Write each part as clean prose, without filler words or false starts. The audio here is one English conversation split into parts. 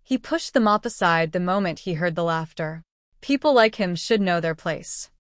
He pushed the mop aside the moment he heard the laughter. People like him should know their place.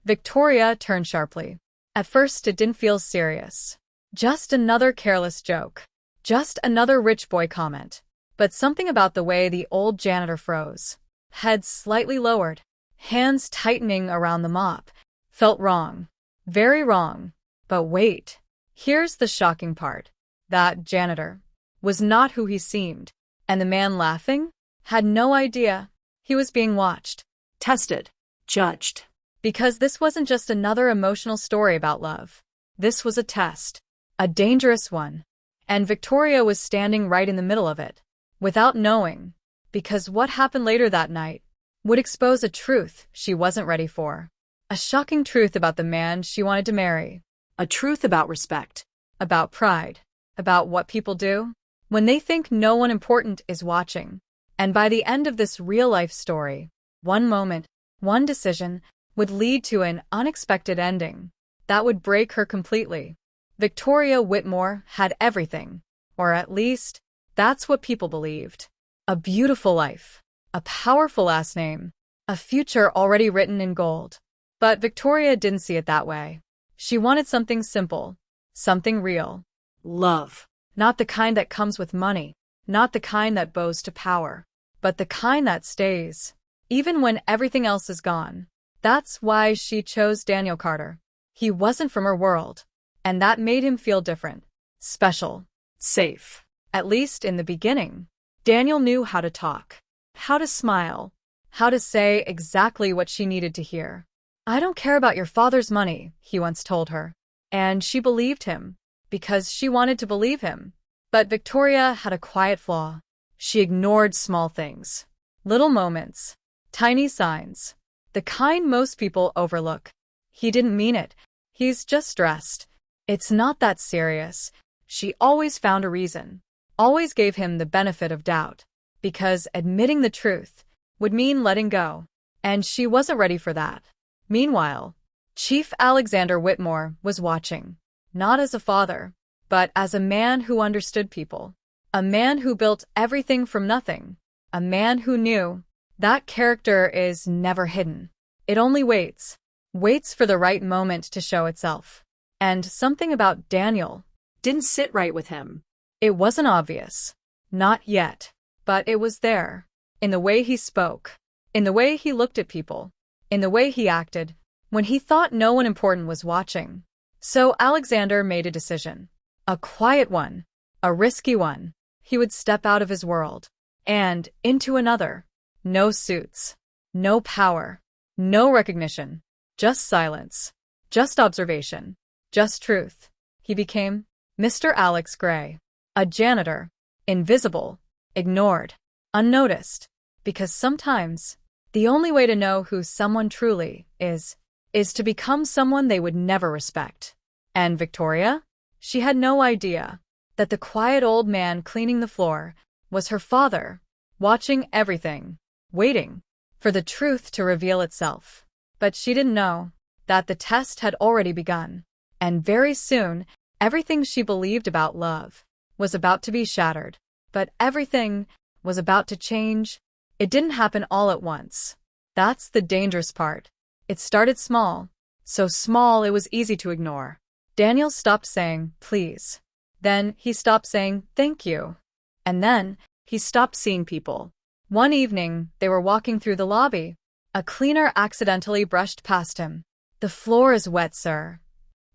Victoria turned sharply. At first it didn't feel serious. Just another careless joke. Just another rich boy comment. But something about the way the old janitor froze, head slightly lowered, hands tightening around the mop, felt wrong. Very wrong. But wait. Here's the shocking part. That janitor was not who he seemed. And the man laughing had no idea he was being watched, tested, judged. Because this wasn't just another emotional story about love. This was a test. A dangerous one. And Victoria was standing right in the middle of it. Without knowing. Because what happened later that night would expose a truth she wasn't ready for. A shocking truth about the man she wanted to marry. A truth about respect. About pride. About what people do when they think no one important is watching. And by the end of this real-life story, one moment, one decision, would lead to an unexpected ending that would break her completely. Victoria Whitmore had everything. Or at least, that's what people believed. A beautiful life. A powerful last name. A future already written in gold. But Victoria didn't see it that way. She wanted something simple. Something real. Love. Not the kind that comes with money. Not the kind that bows to power. But the kind that stays. Even when everything else is gone. That's why she chose Daniel Carter. He wasn't from her world. And that made him feel different. Special. Safe. At least in the beginning. Daniel knew how to talk. How to smile. How to say exactly what she needed to hear. I don't care about your father's money, he once told her. And she believed him. Because she wanted to believe him. But Victoria had a quiet flaw. She ignored small things. Little moments. Tiny signs. The kind most people overlook. He didn't mean it. He's just stressed. It's not that serious. She always found a reason. Always gave him the benefit of doubt. Because admitting the truth would mean letting go. And she wasn't ready for that. Meanwhile, Chief Alexander Whitmore was watching. Not as a father, but as a man who understood people. A man who built everything from nothing. A man who knew that character is never hidden. It only waits. Waits for the right moment to show itself. And something about Daniel didn't sit right with him. It wasn't obvious. Not yet. But it was there. In the way he spoke. In the way he looked at people. In the way he acted. When he thought no one important was watching. So Alexander made a decision. A quiet one. A risky one. He would step out of his world. And into another. No suits. No power. No recognition. Just silence. Just observation. Just truth. He became Mr. Alex Gray. A janitor. Invisible. Ignored. Unnoticed. Because sometimes, the only way to know who someone truly is to become someone they would never respect. And Victoria? She had no idea that the quiet old man cleaning the floor was her father, watching everything, waiting for the truth to reveal itself. But she didn't know that the test had already begun. And very soon, everything she believed about love was about to be shattered. But everything was about to change. It didn't happen all at once. That's the dangerous part. It started small. So small it was easy to ignore. Daniel stopped saying, please. Then he stopped saying, thank you. And then he stopped seeing people. One evening, they were walking through the lobby. A cleaner accidentally brushed past him. The floor is wet, sir.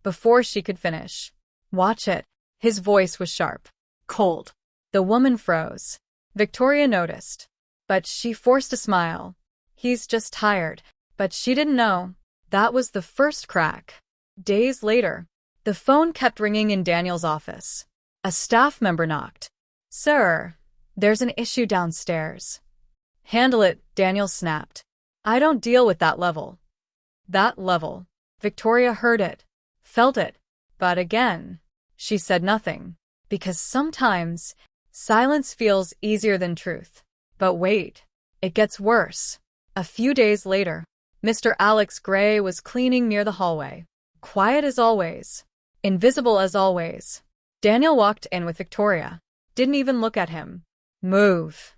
Before she could finish. Watch it. His voice was sharp. Cold. The woman froze. Victoria noticed. But she forced a smile. He's just tired. But she didn't know. That was the first crack. Days later, the phone kept ringing in Daniel's office. A staff member knocked. Sir, there's an issue downstairs. Handle it, Daniel snapped. I don't deal with that level. That level. Victoria heard it. Felt it. But again, she said nothing. Because sometimes, silence feels easier than truth. But wait. It gets worse. A few days later, Mr. Alex Gray was cleaning near the hallway. Quiet as always. Invisible as always. Daniel walked in with Victoria. Didn't even look at him. Move.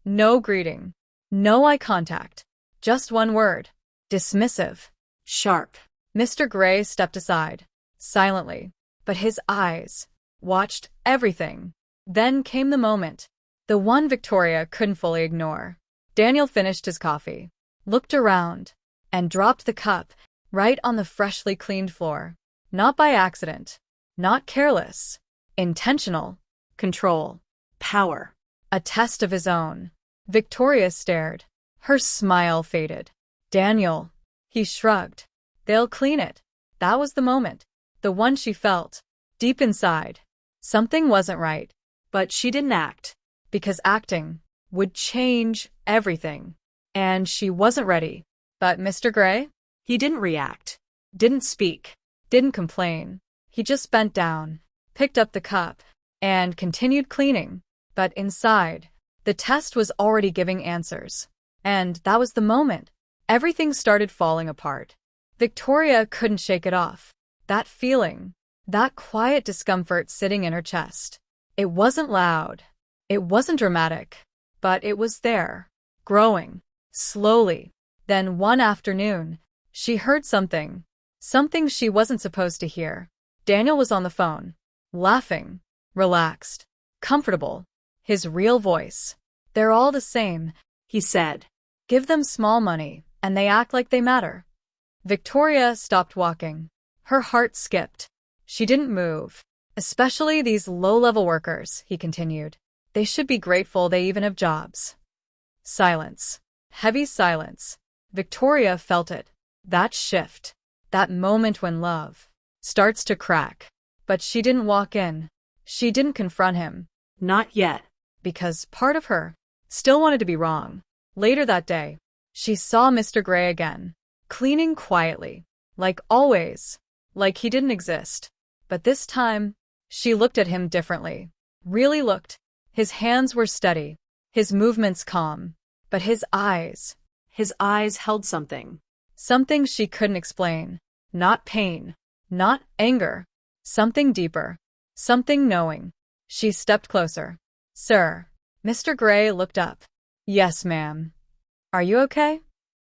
No greeting. No eye contact. Just one word. Dismissive. Sharp. Mr. Gray stepped aside, silently, but his eyes watched everything. Then came the moment, the one Victoria couldn't fully ignore. Daniel finished his coffee, looked around, and dropped the cup right on the freshly cleaned floor. Not by accident, not careless, intentional. Control. Power. A test of his own. Victoria stared. Her smile faded. Daniel. He shrugged. They'll clean it. That was the moment. The one she felt. Deep inside. Something wasn't right. But she didn't act. Because acting would change everything. And she wasn't ready. But Mr. Gray? He didn't react. Didn't speak. Didn't complain. He just bent down, picked up the cup, and continued cleaning. But inside, the test was already giving answers. And that was the moment. Everything started falling apart. Victoria couldn't shake it off. That feeling, that quiet discomfort sitting in her chest. It wasn't loud. It wasn't dramatic. But it was there, growing, slowly. Then one afternoon, she heard something. Something she wasn't supposed to hear. Daniel was on the phone, laughing, relaxed, comfortable. His real voice. They're all the same, he said. Give them small money, and they act like they matter. Victoria stopped walking. Her heart skipped. She didn't move. Especially these low-level workers, he continued. They should be grateful they even have jobs. Silence. Heavy silence. Victoria felt it. That shift. That moment when love starts to crack. But she didn't walk in. She didn't confront him. Not yet. Because part of her still wanted to be wrong. Later that day, she saw Mr. Gray again, cleaning quietly, like always, like he didn't exist. But this time, she looked at him differently. Really looked. His hands were steady, his movements calm. But his eyes held something. Something she couldn't explain. Not pain, not anger. Something deeper. Something knowing. She stepped closer. Sir. Mr. Gray looked up. Yes, ma'am. Are you okay?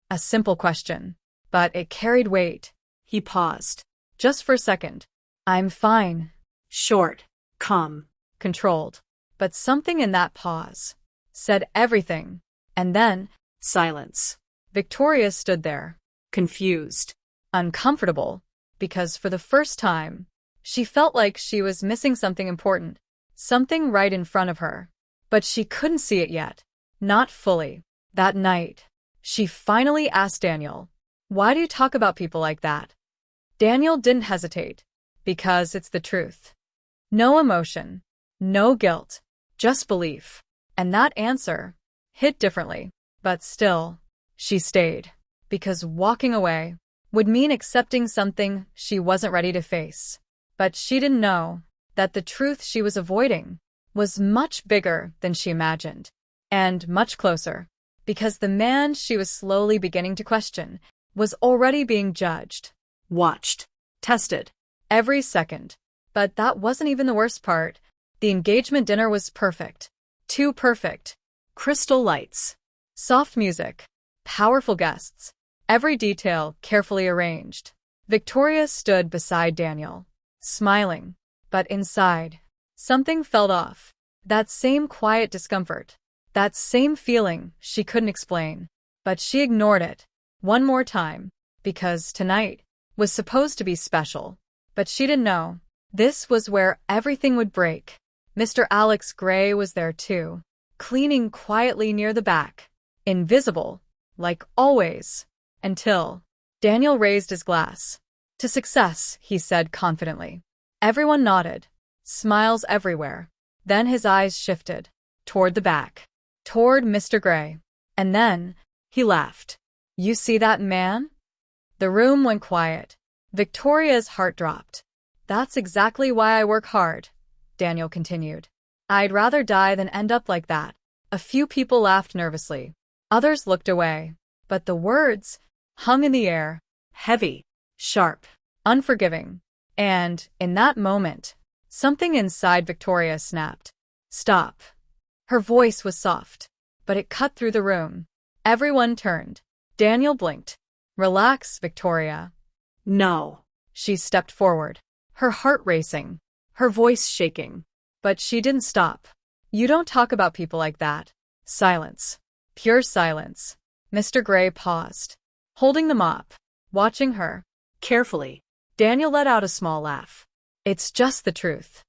A simple question, but it carried weight. He paused. Just for a second. I'm fine. Short, calm, controlled. But something in that pause said everything. And then, silence. Victoria stood there. Confused. Uncomfortable. Because for the first time, she felt like she was missing something important. Something right in front of her. But she couldn't see it yet. Not fully. That night, she finally asked Daniel, why do you talk about people like that? Daniel didn't hesitate. Because it's the truth. No emotion. No guilt. Just belief. And that answer hit differently. But still, she stayed. Because walking away would mean accepting something she wasn't ready to face. But she didn't know that the truth she was avoiding was much bigger than she imagined, and much closer, because the man she was slowly beginning to question was already being judged, watched, tested, every second. But that wasn't even the worst part. The engagement dinner was perfect. Too perfect. Crystal lights, soft music, powerful guests, every detail carefully arranged. Victoria stood beside Daniel, smiling, but inside, something felt off. That same quiet discomfort. That same feeling she couldn't explain. But she ignored it. One more time. Because tonight was supposed to be special. But she didn't know. This was where everything would break. Mr. Alex Gray was there too. Cleaning quietly near the back. Invisible. Like always. Until Daniel raised his glass. To success, he said confidently. Everyone nodded. Smiles everywhere. Then his eyes shifted. Toward the back. Toward Mr. Gray. And then, he laughed. You see that man? The room went quiet. Victoria's heart dropped. That's exactly why I work hard, Daniel continued. I'd rather die than end up like that. A few people laughed nervously. Others looked away. But the words hung in the air. Heavy. Sharp. Unforgiving. And, in that moment, something inside Victoria snapped. Stop. Her voice was soft, but it cut through the room. Everyone turned. Daniel blinked. Relax, Victoria. No. She stepped forward, her heart racing, her voice shaking. But she didn't stop. You don't talk about people like that. Silence. Pure silence. Mr. Gray paused, holding the mop, watching her. Carefully. Daniel let out a small laugh. It's just the truth.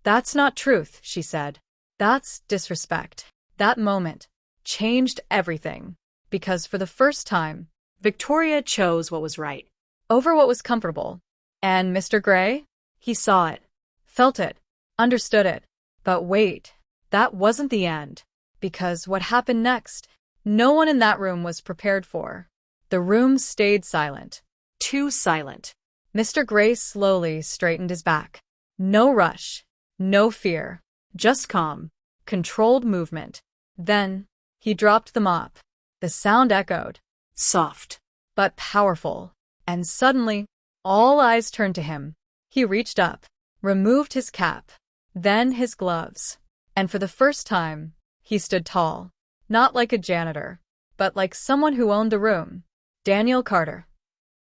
That's not truth, she said. That's disrespect. That moment changed everything. Because for the first time, Victoria chose what was right. over what was comfortable. And Mr. Gray? He saw it. Felt it. Understood it. But wait, that wasn't the end. Because what happened next, no one in that room was prepared for. The room stayed silent. Too silent. Mr. Gray slowly straightened his back. No rush. No fear. Just calm. Controlled movement. Then, he dropped the mop. The sound echoed. Soft. But powerful. And suddenly, all eyes turned to him. He reached up, removed his cap, then his gloves. And for the first time, he stood tall. Not like a janitor, but like someone who owned the room. Daniel Carter.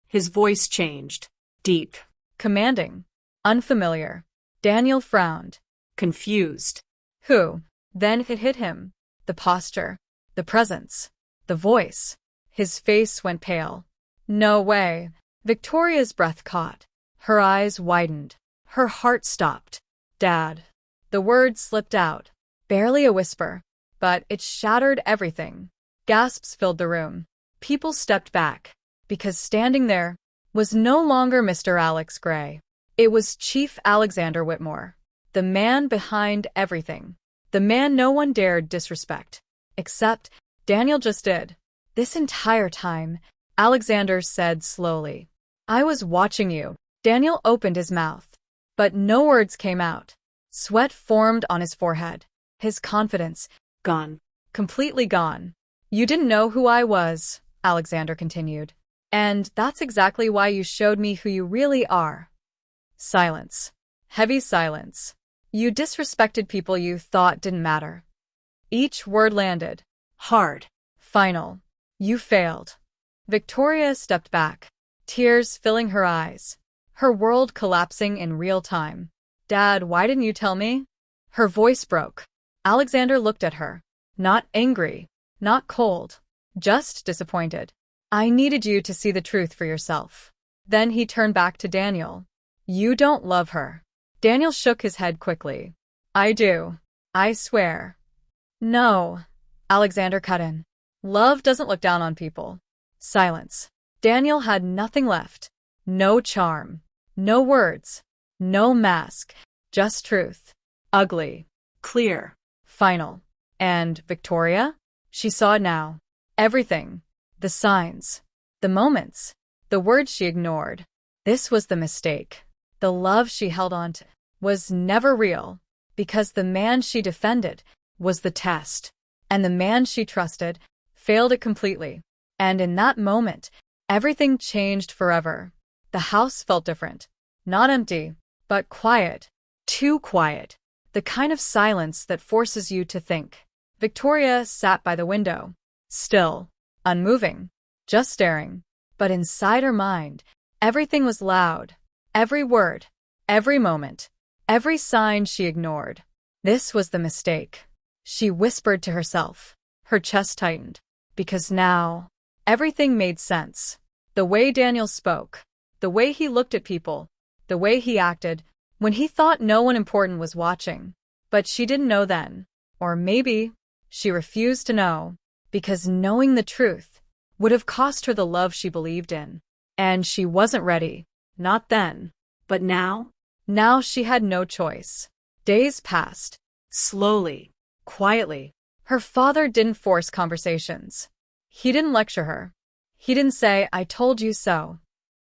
His voice changed. Deep. Commanding. Unfamiliar. Daniel frowned. Confused. Who? Then it hit him. The posture. The presence. The voice. His face went pale. No way. Victoria's breath caught. Her eyes widened. Her heart stopped. Dad. The word slipped out. Barely a whisper. But it shattered everything. Gasps filled the room. People stepped back. Because standing there was no longer Mr. Alex Gray. It was Chief Alexander Whitmore. The man behind everything. The man no one dared disrespect. Except Daniel just did. This entire time, Alexander said slowly. I was watching you. Daniel opened his mouth. But no words came out. Sweat formed on his forehead. His confidence Gone. completely gone. You didn't know who I was, Alexander continued. And that's exactly why you showed me who you really are. Silence. Heavy silence. You disrespected people you thought didn't matter. Each word landed. Hard. Final. You failed. Victoria stepped back, tears filling her eyes, her world collapsing in real time. Dad, why didn't you tell me? Her voice broke. Alexander looked at her. Not angry, not cold, just disappointed. I needed you to see the truth for yourself. Then he turned back to Daniel. You don't love her. Daniel shook his head quickly. I do. I swear. No. Alexander cut in. Love doesn't look down on people. Silence. Daniel had nothing left. No charm. No words. No mask. Just truth. Ugly. Clear. Final. And Victoria? She saw it now. Everything. The signs. The moments. The words she ignored. This was the mistake. The love she held on to was never real, because the man she defended was the test, and the man she trusted failed it completely. And in that moment, everything changed forever. The house felt different. Not empty, but quiet. Too quiet. The kind of silence that forces you to think. Victoria sat by the window, still, unmoving, just staring. But inside her mind, everything was loud. Every word, every moment, every sign she ignored. This was the mistake. She whispered to herself. Her chest tightened. Because now, everything made sense. The way Daniel spoke, the way he looked at people, the way he acted, when he thought no one important was watching. But she didn't know then. Or maybe, she refused to know. Because knowing the truth would have cost her the love she believed in. And she wasn't ready. Not then. But now? Now she had no choice. Days passed. Slowly. Quietly. Her father didn't force conversations. He didn't lecture her. He didn't say, I told you so.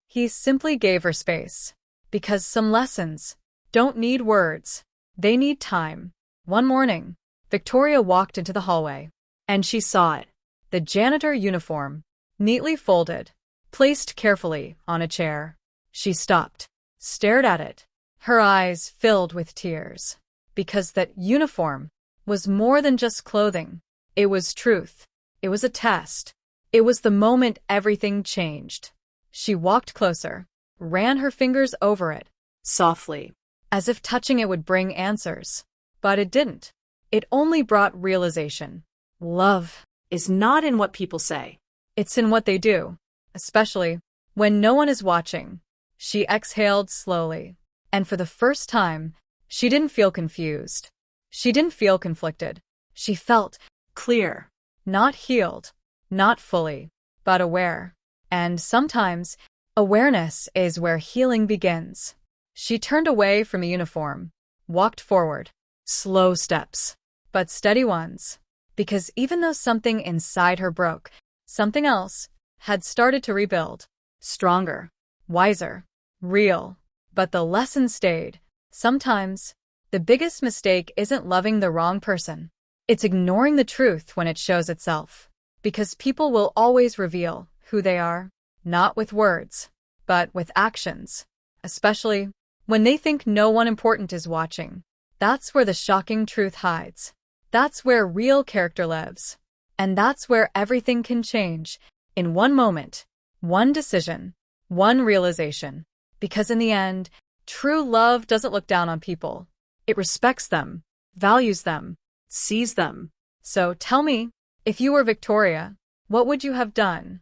He simply gave her space. Because some lessons don't need words. They need time. One morning, Victoria walked into the hallway. And she saw it. The janitor uniform, neatly folded, placed carefully on a chair. She stopped, stared at it, her eyes filled with tears. Because that uniform was more than just clothing. It was truth. It was a test. It was the moment everything changed. She walked closer, ran her fingers over it, Softly. as if touching it would bring answers. But it didn't. It only brought realization. Love. Is not in what people say. It's in what they do, especially when no one is watching. She exhaled slowly, and for the first time, she didn't feel confused. She didn't feel conflicted. She felt Clear. not healed, not fully, but aware. And sometimes, awareness is where healing begins. She turned away from a uniform, walked forward, slow steps, but steady ones. Because even though something inside her broke, something else had started to rebuild. Stronger, wiser, real. But the lesson stayed. Sometimes, the biggest mistake isn't loving the wrong person. It's ignoring the truth when it shows itself. Because people will always reveal who they are, not with words, but with actions. Especially when they think no one important is watching. That's where the shocking truth hides. That's where real character lives. And that's where everything can change in one moment, one decision, one realization. Because in the end, true love doesn't look down on people. It respects them, values them, Sees them. So tell me, if you were Victoria, what would you have done?